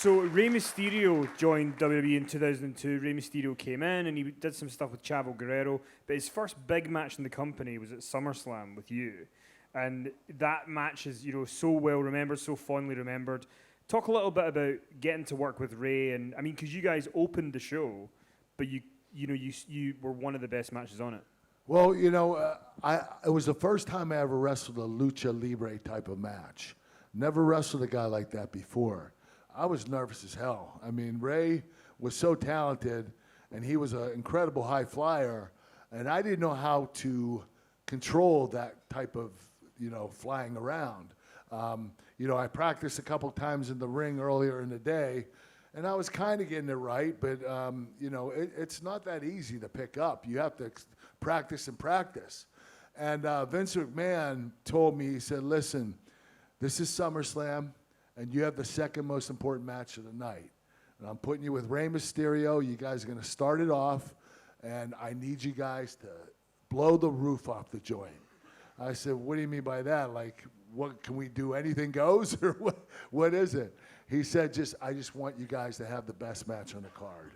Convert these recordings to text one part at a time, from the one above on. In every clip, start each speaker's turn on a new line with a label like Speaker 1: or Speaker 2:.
Speaker 1: So Rey Mysterio joined WWE in 2002. Rey Mysterio came in and he did some stuff with Chavo Guerrero, but his first big match in the company was at SummerSlam with you. And that match is, so well remembered, so fondly remembered. Talk a little bit about getting to work with Rey, and I mean, because you guys opened the show, but you were one of the best matches on it.
Speaker 2: Well, it was the first time I ever wrestled a lucha libre type of match. Never wrestled a guy like that before. I was nervous as hell. I mean, Rey was so talented, and he was an incredible high flyer, and I didn't know how to control that type of, flying around. I practiced a couple times in the ring earlier in the day, and I was kind of getting it right, but, it's not that easy to pick up. You have to practice and practice. And Vince McMahon told me, he said, listen, this is SummerSlam, and you have the second most important match of the night. And I'm putting you with Rey Mysterio. You guys are going to start it off, and I need you guys to blow the roof off the joint. I said, what do you mean by that? Like, what, can we do anything goes, or what is it? He said, I just want you guys to have the best match on the card.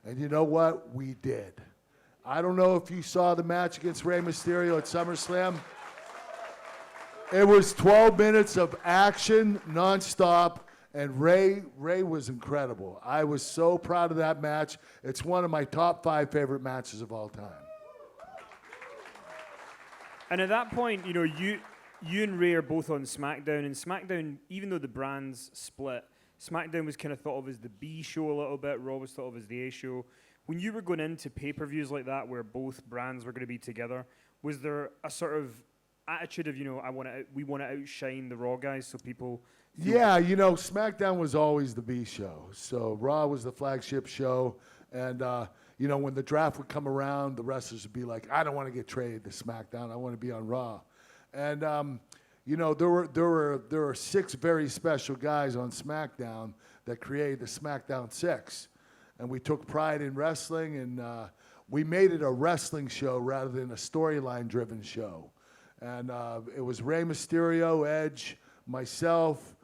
Speaker 2: And you know what? We did. I don't know if you saw the match against Rey Mysterio at SummerSlam. It was 12 minutes of action, nonstop, and Rey was incredible. I was so proud of that match. It's one of my top 5 favorite matches of all time.
Speaker 1: And at that point, you and Rey are both on SmackDown, and SmackDown, even though the brands split, SmackDown was kind of thought of as the B show a little bit, Raw was thought of as the A show. When you were going into pay-per-views like that, where both brands were going to be together, was there a sort of attitude of, we want to outshine the Raw guys so people...
Speaker 2: Yeah, SmackDown was always the B show. So Raw was the flagship show, and when the draft would come around, the wrestlers would be like, I don't want to get traded to SmackDown. I want to be on Raw. And, there were 6 very special guys on SmackDown that created the SmackDown 6. And we took pride in wrestling, and we made it a wrestling show rather than a storyline-driven show. And it was Rey Mysterio, Edge, myself,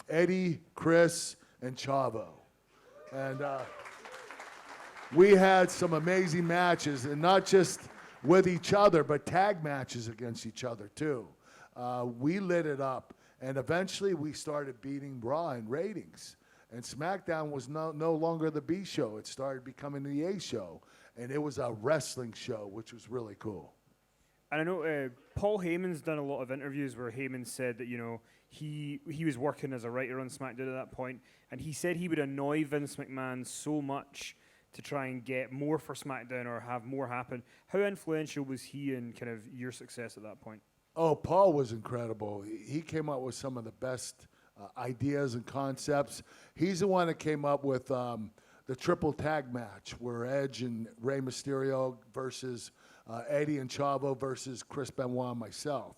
Speaker 2: Eddie, Chris, and Chavo. And we had some amazing matches, and not just with each other, but tag matches against each other, too. We lit it up, and eventually we started beating Raw in ratings. And SmackDown was no longer the B show. It started becoming the A show, and it was a wrestling show, which was really cool.
Speaker 1: And I know Paul Heyman's done a lot of interviews where Heyman said that, he was working as a writer on SmackDown at that point, and he said he would annoy Vince McMahon so much to try and get more for SmackDown or have more happen. How influential was he in kind of your success at that point?
Speaker 2: Oh, Paul was incredible. He came up with some of the best ideas and concepts. He's the one that came up with the triple tag match where Edge and Rey Mysterio versus Eddie and Chavo versus Chris Benoit and myself.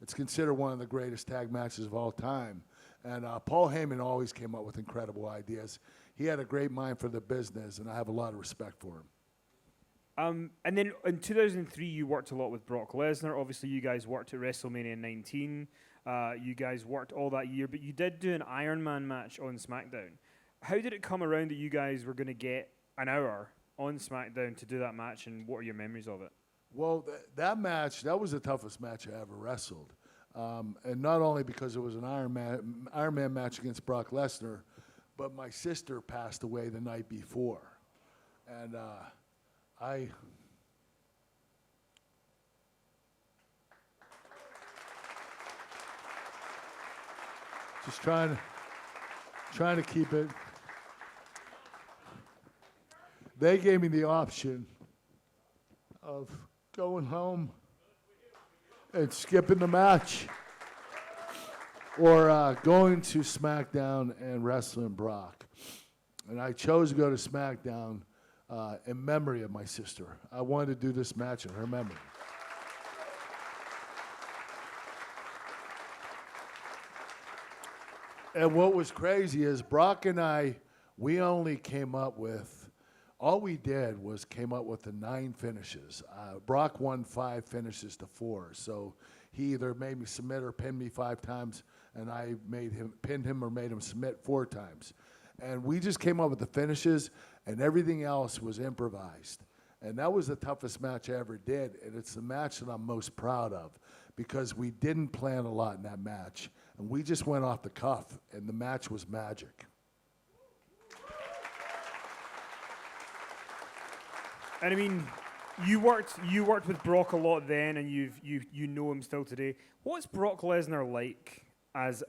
Speaker 2: It's considered one of the greatest tag matches of all time. And Paul Heyman always came up with incredible ideas. He had a great mind for the business, and I have a lot of respect for him.
Speaker 1: And then in 2003, you worked a lot with Brock Lesnar. Obviously, you guys worked at WrestleMania 19. You guys worked all that year, but you did do an Iron Man match on SmackDown. How did it come around that you guys were going to get an hour on SmackDown to do that match, and what are your memories of it?
Speaker 2: Well, that match, that was the toughest match I ever wrestled. And not only because it was an Iron Man match against Brock Lesnar, but my sister passed away the night before. And I just trying to keep it. They gave me the option of going home and skipping the match, or going to SmackDown and wrestling Brock. And I chose to go to SmackDown in memory of my sister. I wanted to do this match in her memory. And what was crazy is Brock and I, we only came up with, all we did was came up with the 9 finishes. Brock won 5 finishes to 4. So he either made me submit or pin me 5 times, and I pinned him or made him submit 4 times. And we just came up with the finishes, and everything else was improvised. And that was the toughest match I ever did, and it's the match that I'm most proud of because we didn't plan a lot in that match, and we just went off the cuff, and the match was magic.
Speaker 1: And I mean, you worked with Brock a lot then, and you know him still today. What's Brock Lesnar like as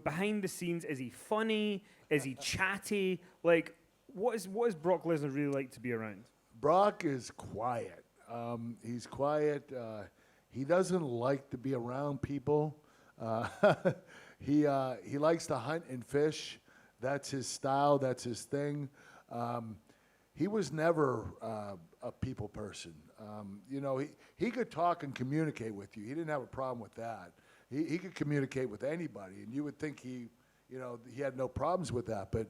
Speaker 1: behind the scenes? Is he funny? Is he chatty? Like, what is Brock Lesnar really like to be around?
Speaker 2: Brock is quiet. He's quiet. He doesn't like to be around people. He likes to hunt and fish. That's his style. That's his thing. He was never a people person. He could talk and communicate with you. He didn't have a problem with that. He could communicate with anybody, and you would think he had no problems with that. But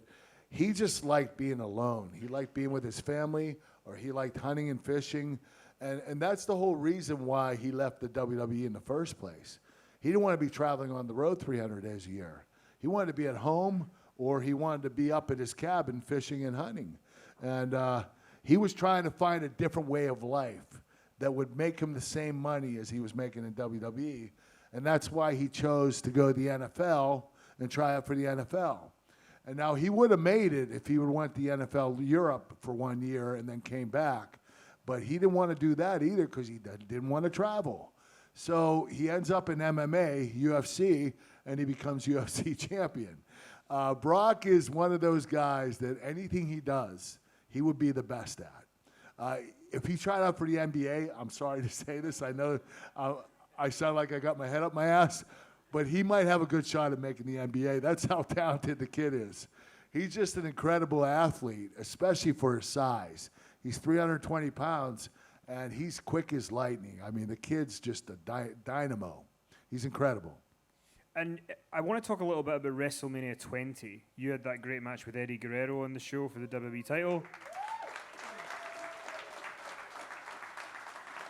Speaker 2: he just liked being alone. He liked being with his family, or he liked hunting and fishing. And that's the whole reason why he left the WWE in the first place. He didn't want to be traveling on the road 300 days a year. He wanted to be at home, or he wanted to be up at his cabin fishing and hunting. And he was trying to find a different way of life that would make him the same money as he was making in WWE. And that's why he chose to go to the NFL and try out for the NFL. And now he would have made it if he would have went to the NFL Europe for 1 year and then came back. But he didn't want to do that either because he didn't want to travel. So he ends up in MMA, UFC, and he becomes UFC champion. Brock is one of those guys that anything he does, he would be the best at. If he tried out for the NBA, I'm sorry to say this, I know I sound like I got my head up my ass, but he might have a good shot at making the NBA. That's how talented the kid is. He's just an incredible athlete, especially for his size. He's 320 pounds, and he's quick as lightning. I mean, the kid's just a dynamo. He's incredible.
Speaker 1: And I want to talk a little bit about WrestleMania 20. You had that great match with Eddie Guerrero on the show for the WWE title.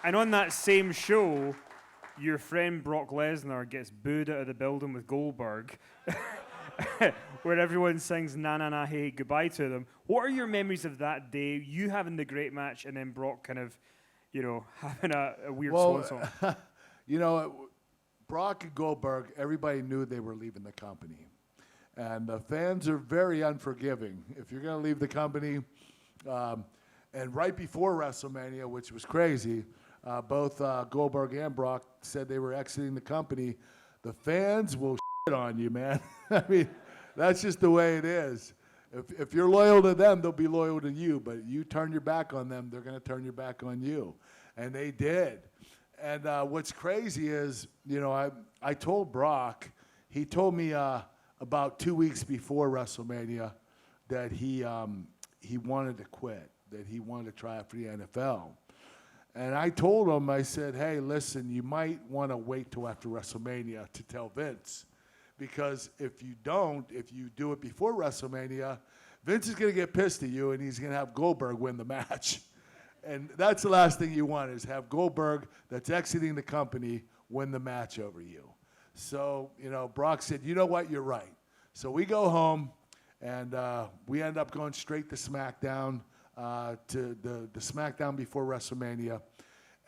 Speaker 1: And on that same show, your friend Brock Lesnar gets booed out of the building with Goldberg, where everyone sings "Na Na Na Hey" goodbye to them. What are your memories of that day? You having the great match, and then Brock kind of, having a weird swan song.
Speaker 2: Brock and Goldberg, everybody knew they were leaving the company, and the fans are very unforgiving. If you're going to leave the company, and right before WrestleMania, which was crazy. Both Goldberg and Brock said they were exiting the company. The fans will shit on you, man. I mean, that's just the way it is. If you're loyal to them, they'll be loyal to you. But you turn your back on them, they're going to turn your back on you. And they did. And what's crazy is, I told Brock, he told me about 2 weeks before WrestleMania that he wanted to quit, that he wanted to try out for the NFL. And I told him, I said, hey, listen, you might want to wait till after WrestleMania to tell Vince. Because if you do it before WrestleMania, Vince is going to get pissed at you and he's going to have Goldberg win the match. And that's the last thing you want is have Goldberg that's exiting the company win the match over you. So, Brock said, you know what, you're right. So we go home and we end up going straight to SmackDown. To the SmackDown before WrestleMania,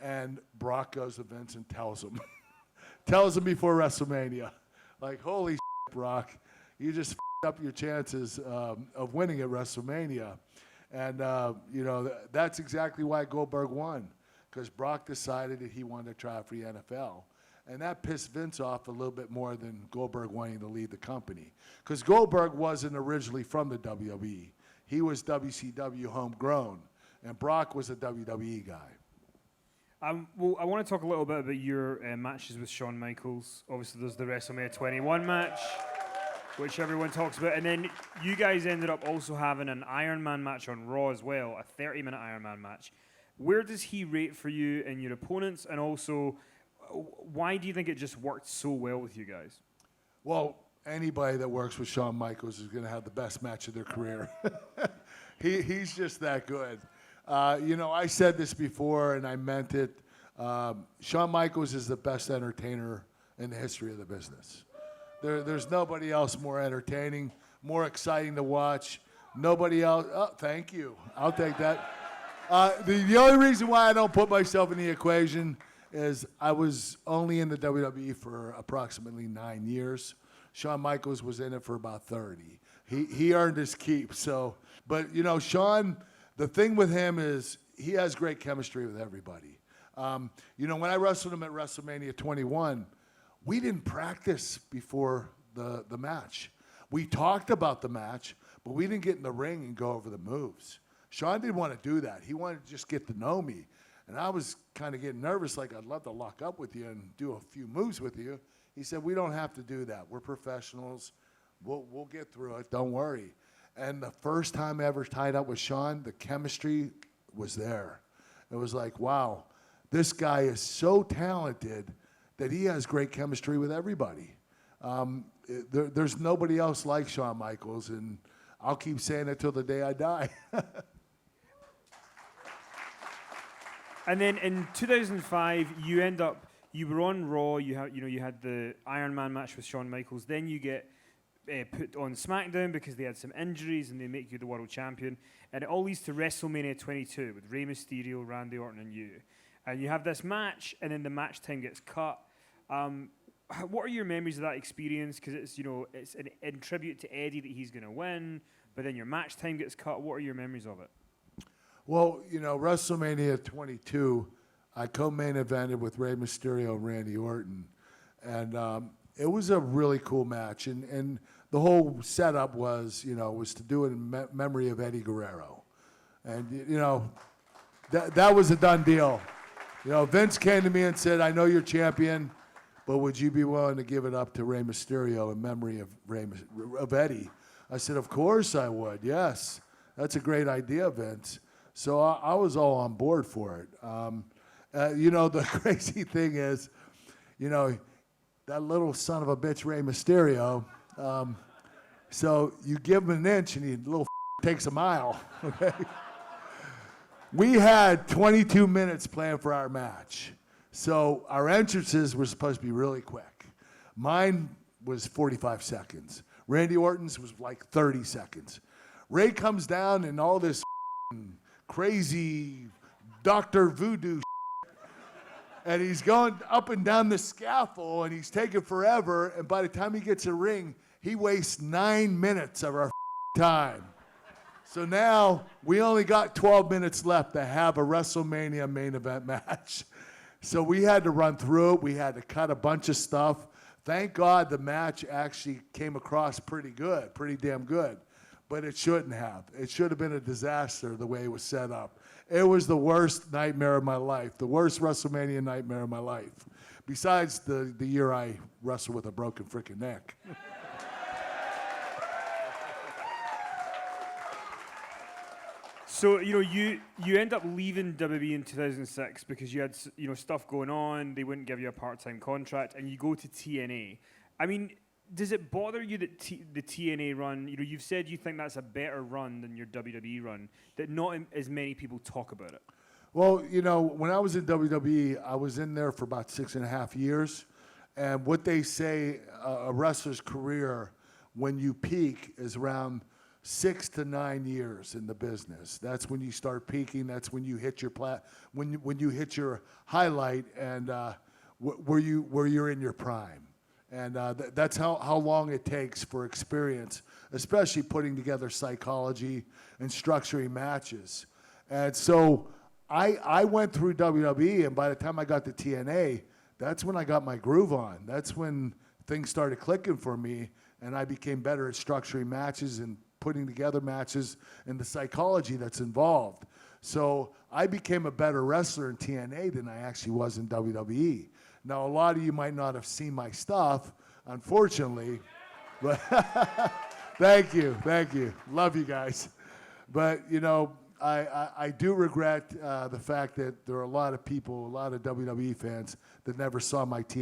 Speaker 2: and Brock goes to Vince and tells him before WrestleMania, like, holy shit, Brock, you just up your chances of winning at WrestleMania. And, that's exactly why Goldberg won, because Brock decided that he wanted to try out for the NFL. And that pissed Vince off a little bit more than Goldberg wanting to leave the company, because Goldberg wasn't originally from the WWE. He was WCW homegrown, and Brock was a WWE guy.
Speaker 1: Well, I want to talk a little bit about your matches with Shawn Michaels. Obviously, there's the WrestleMania 21 match, which everyone talks about. And then you guys ended up also having an Iron Man match on Raw as well, a 30-minute Iron Man match. Where does he rate for you and your opponents? And also, why do you think it just worked so well with you guys?
Speaker 2: Well, anybody that works with Shawn Michaels is going to have the best match of their career. He's just that good. I said this before, and I meant it. Shawn Michaels is the best entertainer in the history of the business. There's nobody else more entertaining, more exciting to watch. Nobody else. Oh, thank you. I'll take that. The only reason why I don't put myself in the equation is I was only in the WWE for approximately 9 years. Shawn Michaels was in it for about 30. He earned his keep. So, but you know, Shawn, the thing with him is he has great chemistry with everybody. You know, when I wrestled him at WrestleMania 21, we didn't practice before the match. We talked about the match, but we didn't get in the ring and go over the moves. Shawn didn't want to do that. He wanted to just get to know me. And I was kind of getting nervous, like I'd love to lock up with you and do a few moves with you. He said, we don't have to do that. We're professionals. We'll get through it. Don't worry. And the first time I ever tied up with Shawn, the chemistry was there. It was like, wow, this guy is so talented that he has great chemistry with everybody. There's nobody else like Shawn Michaels, and I'll keep saying it till the day I die.
Speaker 1: And then in 2005, you were on Raw. You had the Iron Man match with Shawn Michaels. Then you get put on SmackDown because they had some injuries, and they make you the world champion. And it all leads to WrestleMania 22 with Rey Mysterio, Randy Orton, and you. And you have this match, and then the match time gets cut. What are your memories of that experience? Because it's in tribute to Eddie that he's going to win, but then your match time gets cut. What are your memories of it?
Speaker 2: Well, you know, WrestleMania 22, I co-main evented with Rey Mysterio and Randy Orton. And it was a really cool match. And the whole setup was to do it in memory of Eddie Guerrero. And, you know, that was a done deal. You know, Vince came to me and said, I know you're champion, but would you be willing to give it up to Rey Mysterio in memory of Eddie? I said, of course I would, yes. That's a great idea, Vince. So I was all on board for it. You know, the crazy thing is, you know, that little son of a bitch, Rey Mysterio, so you give him an inch and he little takes a mile, okay? We had 22 minutes planned for our match. So our entrances were supposed to be really quick. Mine was 45 seconds. Randy Orton's was like 30 seconds. Ray comes down and all this crazy Dr. Voodoo and he's going up and down the scaffold and he's taking forever, and by the time he gets a ring, he wastes 9 minutes of our time. So now we only got 12 minutes left to have a WrestleMania main event match. So we had to run through it. We had to cut a bunch of stuff. Thank God the match actually came across pretty good, pretty damn good. But it shouldn't have. It should have been a disaster the way it was set up. It was the worst nightmare of my life, the worst WrestleMania nightmare of my life, besides the year I wrestled with a broken freaking neck.
Speaker 1: So, you know, you end up leaving WWE in 2006 because you had, stuff going on. They wouldn't give you a part-time contract, and you go to TNA. I mean, does it bother you that the TNA run, you've said you think that's a better run than your WWE run, that not as many people talk about it?
Speaker 2: Well, you know, when I was in WWE, I was in there for about 6.5 years. And what they say a wrestler's career, when you peak, is around 6 to 9 years in the business. That's when you start peaking. That's when you hit your when you hit your highlight and where you're in your prime. And that's how long it takes for experience, especially putting together psychology and structuring matches. And so I went through WWE, and by the time I got to TNA, that's when I got my groove on. That's when things started clicking for me, and I became better at structuring matches and putting together matches and the psychology that's involved. So I became a better wrestler in TNA than I actually was in WWE. Now, a lot of you might not have seen my stuff, unfortunately, but thank you. Love you guys. But, you know, I do regret the fact that there are a lot of people, a lot of WWE fans that never saw my